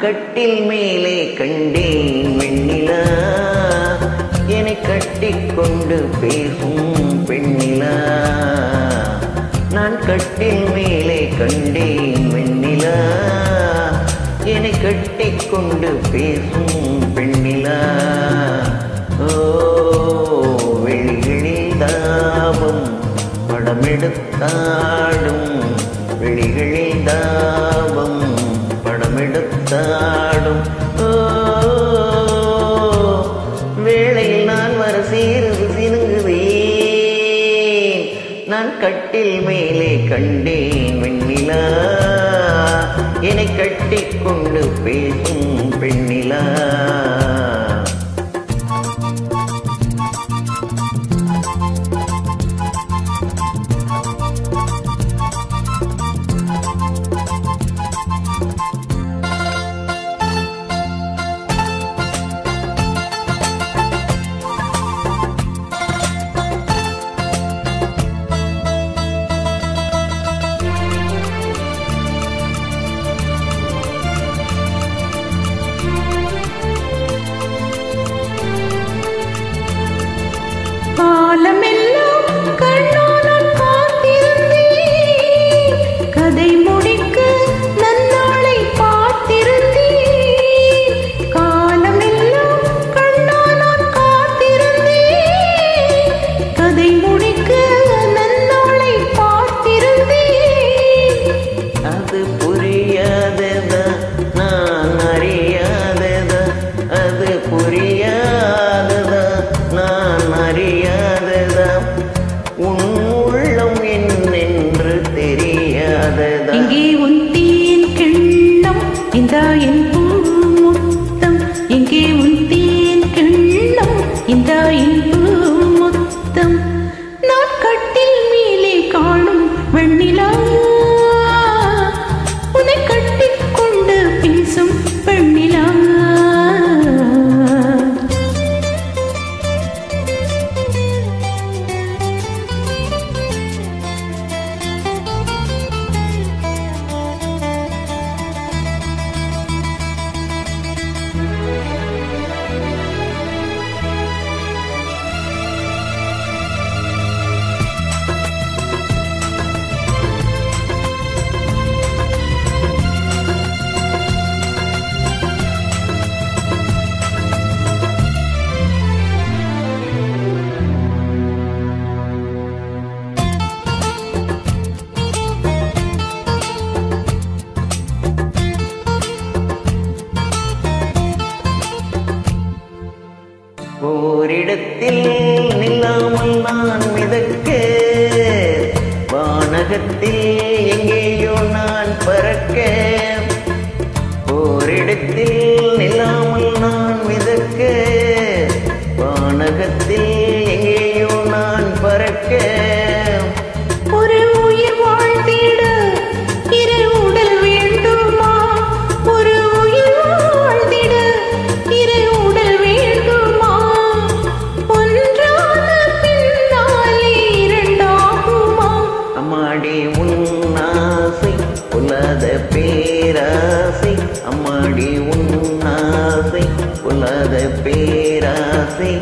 கட்டில் மேலே கண்டேன் வெண்ணிலா, என்னை கட்டிக்கொண்டு பேசும் பெண்ணிலா. நான் கட்டில் மேலே கண்டேன் வெண்ணிலா, என்னை கட்டிக்கொண்டு பேசும் பெண்ணிலா. ஓ வெளிகளில் தாபம் படமெடுத்தாடும், வெளிகளில் தாபம் படமெடுத்தாடும். ஓ வேளையில் நான் வர சீருது சினுங்குவேன். நான் கட்டில் மேலே கண்டேன் வெண்ணிலா, என்னை கட்டிக்கொண்டு பேசும் பெண்ணிலா. காலமெல்லாம் கண்ணால் காத்திருந்தேன், கதை முடிக்க நன்னாளை பார்த்திருந்தேன். காலமெல்லாம் கண்ணால் காத்திருந்தேன், கதை முடிக்க நன்னாளை பார்த்திருந்தேன். அது புரியாததா நான் அறியாததா, அது புரியாததா நான் அறியாததா, உன் உள்ளம் என்னென்று தெரியாததா. எங்கே உன் தேன் கிண்ணம் இந்தா என் பூமுத்தம், எங்கே உன் தேன் கிண்ணம் இந்தா என் பூமுத்தம். நான் கட்டில் மேலே காணும் வெண்ணிலா, உன்னை கட்டிக்கொண்டு பேசும் பெண்ணிலா. ஓரிடத்தில் நில்லாமல் நான் மிதக்க, வானகத்தில் எங்கேயோ நான் பறக்க. ஓரிடத்தில் நில்லாமல் நான் மிதக்க, வானகத்தில் எங்கேயோ நான் பறக்க. ஒரு உயிர் வாழ்ந்திட இரு உடல் வேண்டுமா, ஒரு உயிர் வாழ்ந்திட இரு உடல் வேண்டுமா. ஒன்றான பின்னாலே இரண்டாகுமா. அம்மாடி உன் ஆசை பொல்லாத பேராசை, அம்மாடி உன் ஆசை பொல்லாத பேராசை.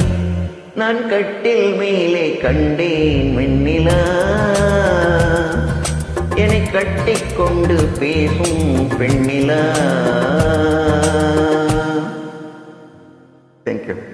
நான் கட்டில் மேலே கண்டேன் வெண்ணிலா, என்னை கட்டிக்கொண்டு பேசும் பெண்ணிலா. Thank you.